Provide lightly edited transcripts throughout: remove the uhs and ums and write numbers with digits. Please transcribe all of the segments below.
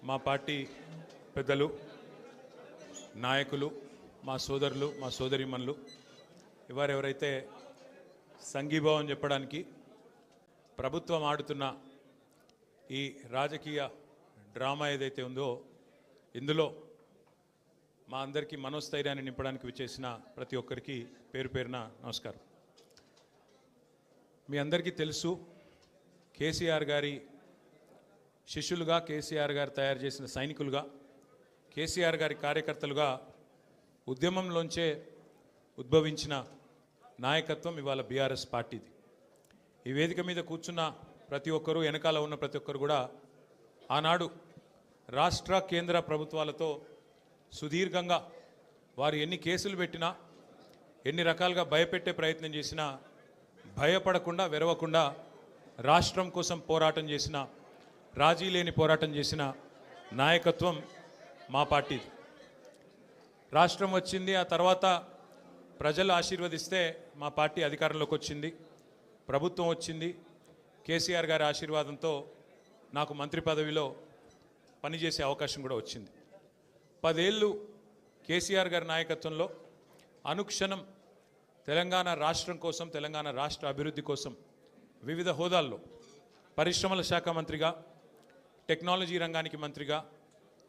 మా పార్టీ పెద్దలు నాయకులు మా సోదరులు మా సోదరీమణులు ఇవారు ఎవరైతే సంఘీభావం చెప్పడానికి ప్రభుత్వం ఆడుతున్న ఈ రాజకీయ డ్రామా ఏదైతే ఉందో ఇందులో మా అందరికీ మనోస్థైర్యాన్ని నింపడానికి విచ్చేసిన ప్రతి ఒక్కరికి పేరు పేరున నమస్కారం. మీ అందరికీ తెలుసు, కేసీఆర్ గారి శిష్యులుగా, కేసీఆర్ గారు తయారు చేసిన సైనికులుగా, కేసీఆర్ గారి కార్యకర్తలుగా ఉద్యమంలోంచే ఉద్భవించిన నాయకత్వం ఇవాళ బీఆర్ఎస్ పార్టీది. ఈ వేదిక మీద కూర్చున్న ప్రతి ఒక్కరూ, వెనకాల ఉన్న ప్రతి ఒక్కరు కూడా ఆనాడు రాష్ట్ర కేంద్ర ప్రభుత్వాలతో సుదీర్ఘంగా వారు ఎన్ని కేసులు పెట్టినా, ఎన్ని రకాలుగా భయపెట్టే ప్రయత్నం చేసినా భయపడకుండా, వెరవకుండా రాష్ట్రం కోసం పోరాటం చేసిన, రాజీ లేని పోరాటం చేసిన నాయకత్వం మా పార్టీది. రాష్ట్రం వచ్చింది, ఆ తర్వాత ప్రజలు ఆశీర్వదిస్తే మా పార్టీ అధికారంలోకి వచ్చింది, ప్రభుత్వం వచ్చింది. కేసీఆర్ గారి ఆశీర్వాదంతో నాకు మంత్రి పదవిలో పనిచేసే అవకాశం కూడా వచ్చింది. 10 ఏళ్ళు కేసీఆర్ గారి నాయకత్వంలో అనుక్షణం తెలంగాణ రాష్ట్రం కోసం, తెలంగాణ రాష్ట్ర అభివృద్ధి కోసం వివిధ హోదాల్లో పరిశ్రమల శాఖ మంత్రిగా, టెక్నాలజీ రంగానికి మంత్రిగా,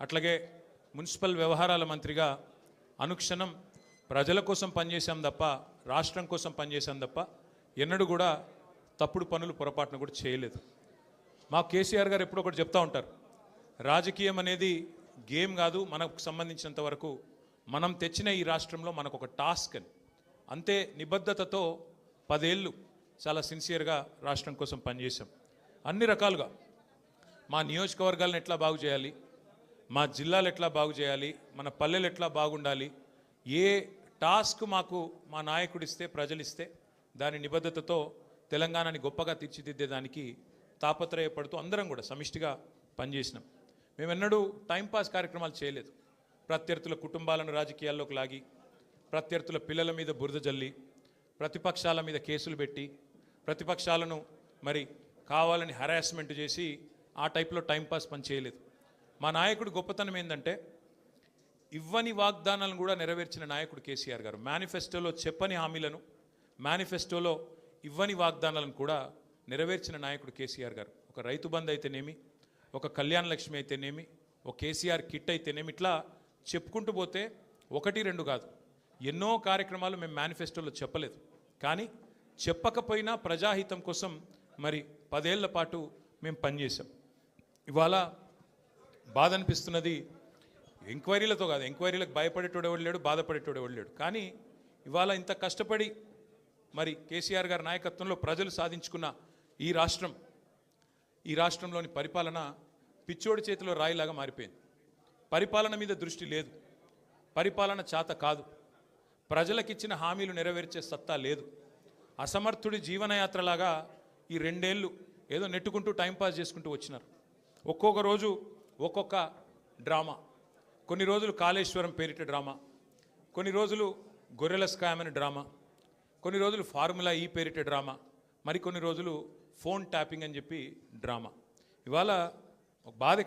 అట్లాగే మున్సిపల్ వ్యవహారాల మంత్రిగా అనుక్షణం ప్రజల కోసం పనిచేశాం తప్ప, రాష్ట్రం కోసం పనిచేశాం తప్ప ఎన్నడూ కూడా తప్పుడు పనులు పొరపాటును కూడా చేయలేదు. మా కేసీఆర్ గారు ఎప్పుడు ఒకటి చెప్తూ ఉంటారు, రాజకీయం అనేది గేమ్ కాదు, మనకు సంబంధించినంత వరకు మనం తెచ్చిన ఈ రాష్ట్రంలో మనకు ఒక టాస్క్ అని. అంతే నిబద్ధతతో 10 ఏళ్ళు చాలా సిన్సియర్గా రాష్ట్రం కోసం పనిచేశాం. అన్ని రకాలుగా మా నియోజకవర్గాలను ఎట్లా బాగు చేయాలి, మా జిల్లాలు ఎట్లా బాగు చేయాలి, మన పల్లెలు ఎట్లా బాగుండాలి, ఏ టాస్క్ మాకు మా నాయకుడు ఇస్తే, ప్రజలు ఇస్తే దాని నిబద్ధతతో తెలంగాణని గొప్పగా తీర్చిదిద్దేదానికి తాపత్రయపడుతూ అందరం కూడా సమిష్టిగా పనిచేసినాం. మేమెన్నడూ టైంపాస్ కార్యక్రమాలు చేయలేదు. ప్రత్యర్థుల కుటుంబాలను రాజకీయాల్లోకి లాగి, ప్రత్యర్థుల పిల్లల మీద బురద జల్లి, ప్రతిపక్షాల మీద కేసులు పెట్టి, ప్రతిపక్షాలను మరి కావాలని హరాస్మెంట్ చేసి ఆ టైప్లో టైంపాస్ పని చేయలేదు. మా నాయకుడు గొప్పతనం ఏంటంటే ఇవ్వని వాగ్దానాలను కూడా నెరవేర్చిన నాయకుడు కేసీఆర్ గారు. మేనిఫెస్టోలో చెప్పని హామీలను, మేనిఫెస్టోలో ఇవ్వని వాగ్దానాలను కూడా నెరవేర్చిన నాయకుడు కేసీఆర్ గారు. ఒక రైతు బంధు అయితేనేమి, ఒక కళ్యాణ లక్ష్మి అయితేనేమి, ఒక కేసీఆర్ కిట్ అయితేనేమి, ఇట్లా చెప్పుకుంటూ పోతే 1, 2 కాదు, ఎన్నో కార్యక్రమాలు మేము మేనిఫెస్టోలో చెప్పలేదు. కానీ చెప్పకపోయినా ప్రజాహితం కోసం మరి 10 ఏళ్ల పాటు మేము పనిచేసాం. ఇవాళ బాధ అనిపిస్తున్నది, ఎంక్వైరీలతో కాదు, ఎంక్వైరీలకు భయపడేటోడు ఎవడు లేడు, బాధపడేటోడు ఎవడు లేడు. కానీ ఇవాళ ఇంత కష్టపడి మరి కేసీఆర్ గారి నాయకత్వంలో ప్రజలు సాధించుకున్న ఈ రాష్ట్రంలోని పరిపాలన పిచ్చోడి చేతిలో రాయిలాగా మారిపోయింది. పరిపాలన మీద దృష్టి లేదు, పరిపాలన చేత కాదు, ప్రజలకిచ్చిన హామీలు నెరవేర్చే సత్తా లేదు. అసమర్థుడి జీవనయాత్రలాగా ఈ 2 ఏళ్ళు ఏదో నెట్టుకుంటూ టైంపాస్ చేసుకుంటూ వచ్చినారు. ఒక్కొక్క రోజు ఒక్కొక్క డ్రామా. కొన్ని రోజులు కాళేశ్వరం పేరిట డ్రామా, కొన్ని రోజులు గొర్రెల స్కామ్ అనే డ్రామా, కొన్ని రోజులు ఫార్ములా ఈ పేరిట డ్రామా, మరికొన్ని రోజులు ఫోన్ ట్యాపింగ్ అని చెప్పి డ్రామా. ఇవాళ ఒక బాధ